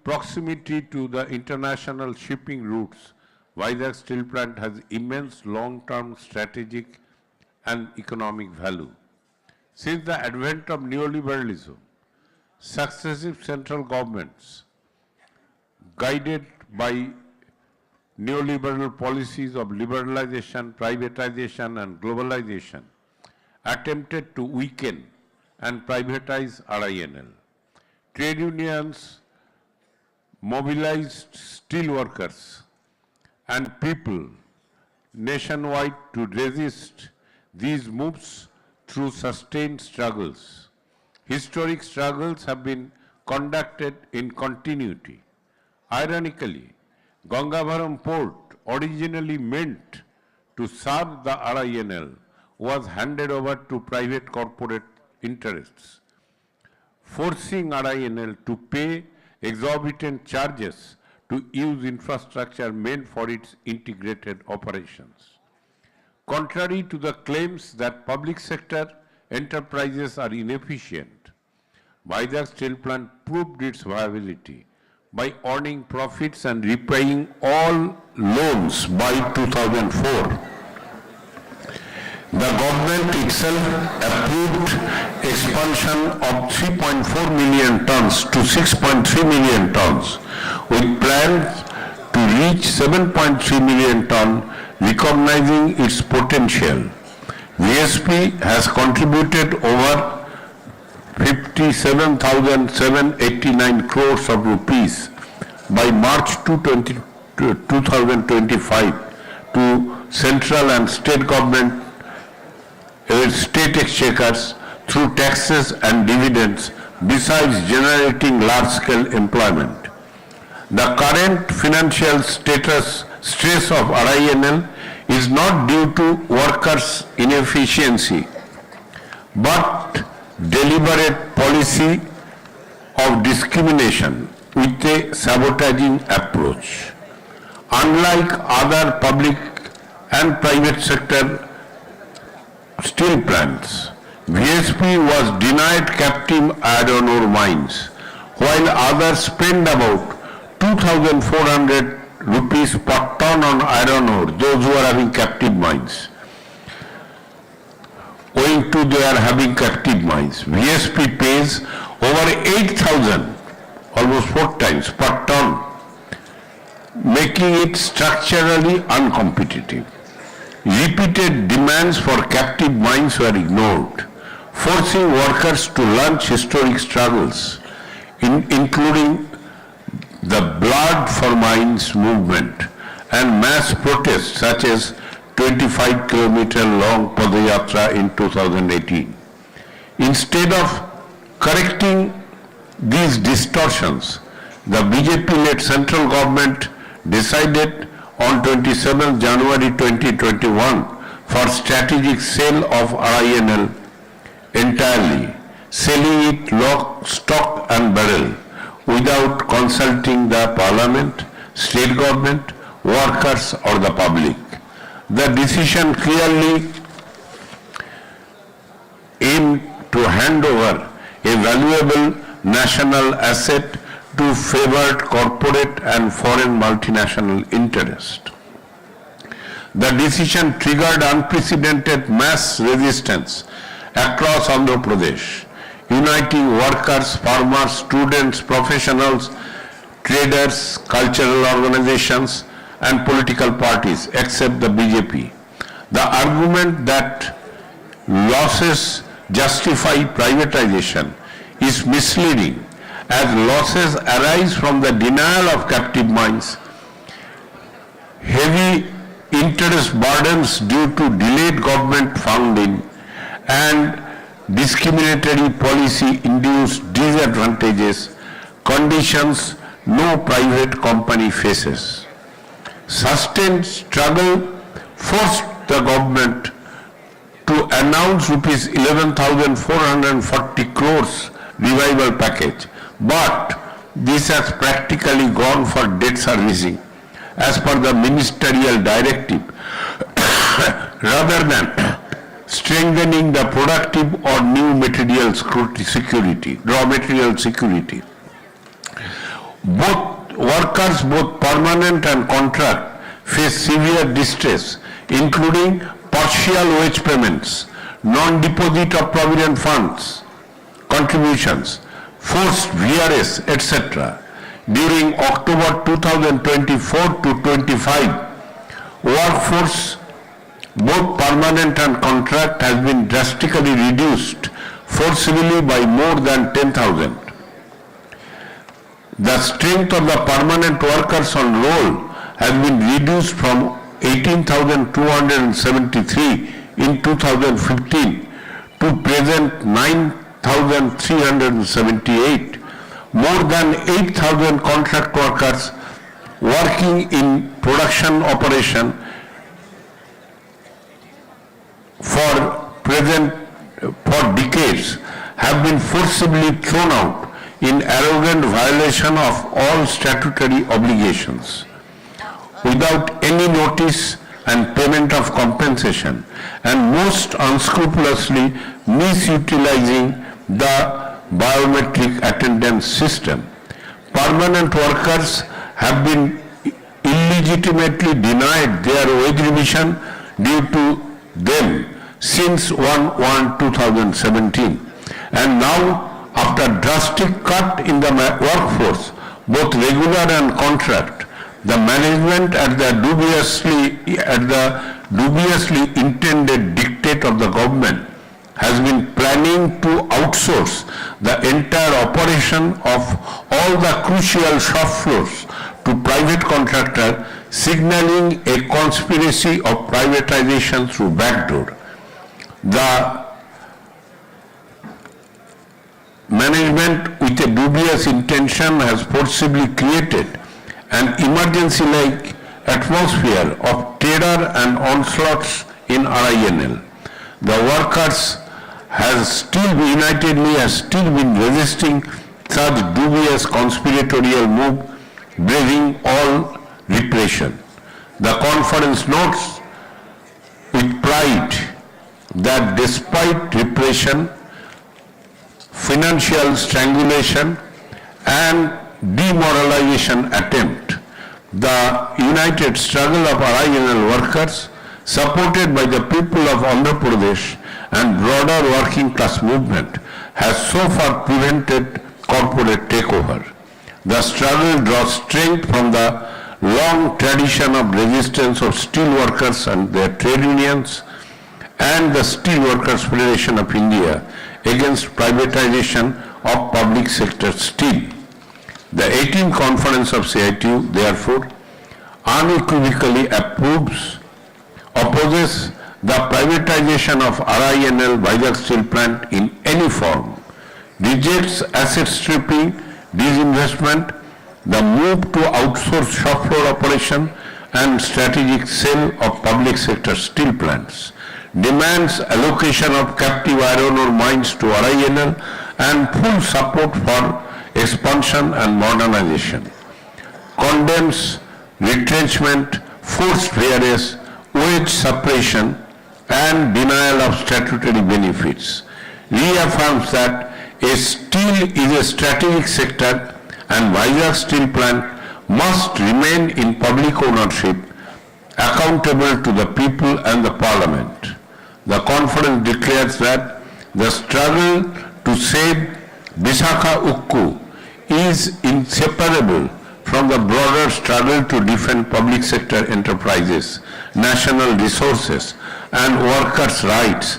proximity to the international shipping routes, Vizag Steel Plant has immense long-term strategic and economic value. Since the advent of neoliberalism, successive central governments, guided by neoliberal policies of liberalization, privatization, and globalization, attempted to weaken and privatize RINL. Trade unions mobilized steel workers and people nationwide to resist these moves through sustained struggles. Historic struggles have been conducted in continuity. Ironically, Gangavaram Port, originally meant to serve the RINL, was handed over to private corporate interests, forcing RINL to pay exorbitant charges to use infrastructure meant for its integrated operations. Contrary to the claims that public sector enterprises are inefficient, Vizag Steel Plant proved its viability by earning profits and repaying all loans by 2004. The government itself approved expansion of 3.4 million tons to 6.3 million tons, with plans to reach 7.3 million tons, recognizing its potential. VSP has contributed over 57,789 crores of rupees by March 2025 to central and state government state exchequers through taxes and dividends, besides generating large-scale employment. The current financial stress of RINL is not due to workers' inefficiency, but deliberate policy of discrimination with a sabotaging approach. Unlike other public and private sector steel plants, VSP was denied captive iron ore mines, while others spend about 2,400 rupees per ton on iron ore, those who are having captive mines. Owing to their having captive mines, VSP pays over 8,000, almost 4 times per ton, making it structurally uncompetitive. Repeated demands for captive mines were ignored, forcing workers to launch historic struggles, including the Blood for Mines movement and mass protests such as 25-kilometer long Padayatra in 2018. Instead of correcting these distortions, the BJP-led central government decided on 27 January 2021 for strategic sale of RINL entirely, selling it lock, stock and barrel without consulting the parliament, state government, workers or the public. The decision clearly aimed to hand over a valuable national asset to favored corporate and foreign multinational interest. The decision triggered unprecedented mass resistance across Andhra Pradesh, uniting workers, farmers, students, professionals, traders, cultural organizations, and political parties, except the BJP. The argument that losses justify privatization is misleading, as losses arise from the denial of captive mines, heavy interest burdens due to delayed government funding, and discriminatory policy-induced disadvantages, conditions no private company faces. Sustained struggle forced the government to announce rupees 11,440 crores revival package, but this has practically gone for debt servicing as per the ministerial directive rather than strengthening the productive or new material security, raw material security. Both workers, both permanent and contract, face severe distress, including partial wage payments, non-deposit of provident funds, contributions, forced VRS, etc. During October 2024 to 25, workforce, both permanent and contract, has been drastically reduced forcibly by more than 10,000. The strength of the permanent workers on roll has been reduced from 18,273 in 2015 to present 9,378. More than 8,000 contract workers working in production operation for decades have been forcibly thrown out in arrogant violation of all statutory obligations, without any notice and payment of compensation, and most unscrupulously misutilizing the biometric attendance system. Permanent workers have been illegitimately denied their wage revision due to them since 1/1/2017, and now, after drastic cut in the workforce, both regular and contract, the management at the dubiously intended dictate of the government has been planning to outsource the entire operation of all the crucial shop floors to private contractor, signaling a conspiracy of privatization through backdoor. The management, with a dubious intention, has forcibly created an emergency-like atmosphere of terror and onslaughts in RINL. The workers unitedly has still been resisting such dubious conspiratorial move, braving all repression. The conference notes with pride that despite repression, financial strangulation and demoralization attempt, the united struggle of RINL workers, supported by the people of Andhra Pradesh and broader working class movement, has so far prevented corporate takeover. The struggle draws strength from the long tradition of resistance of steel workers and their trade unions and the Steel Workers Federation of India against privatization of public sector steel. The 18th Conference of CITU, therefore, unequivocally opposes the privatization of RINL Vizag Steel Plant in any form, rejects asset stripping, disinvestment, the move to outsource shop floor operation and strategic sale of public sector steel plants, demands allocation of captive iron ore mines to RINL and full support for expansion and modernization, condemns retrenchment, forced VRS, wage suppression and denial of statutory benefits, reaffirms that steel is a strategic sector and Vizag Steel Plant must remain in public ownership, accountable to the people and the Parliament. The conference declares that the struggle to save Visakhapatnam Ukku is inseparable from the broader struggle to defend public sector enterprises, national resources, and workers' rights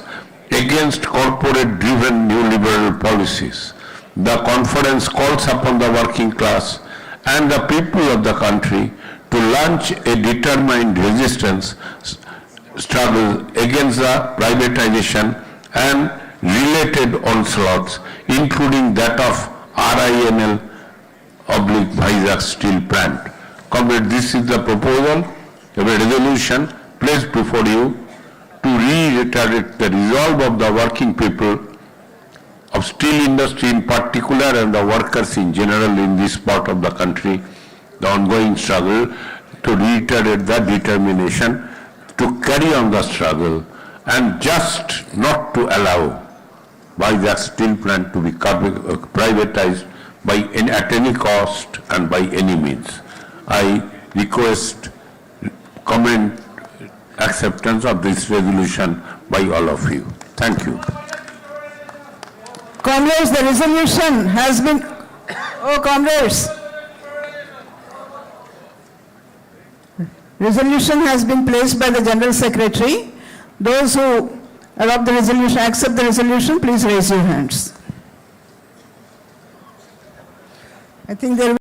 against corporate-driven neoliberal policies. The conference calls upon the working class and the people of the country to launch a determined resistance struggle against the privatization and related onslaughts, including that of RINL Vizag Steel Plant. Comrade, this is the proposal of a resolution placed before you to reiterate the resolve of the working people of steel industry in particular and the workers in general in this part of the country, the ongoing struggle, to reiterate the determination to carry on the struggle and just not to allow Vizag Steel Plant to be privatized at any cost and by any means. I request comment acceptance of this resolution by all of you. Thank you. Comrades, the resolution has been, oh comrades, resolution has been placed by the General Secretary. Those who adopt the resolution, accept the resolution, please raise your hands. I think there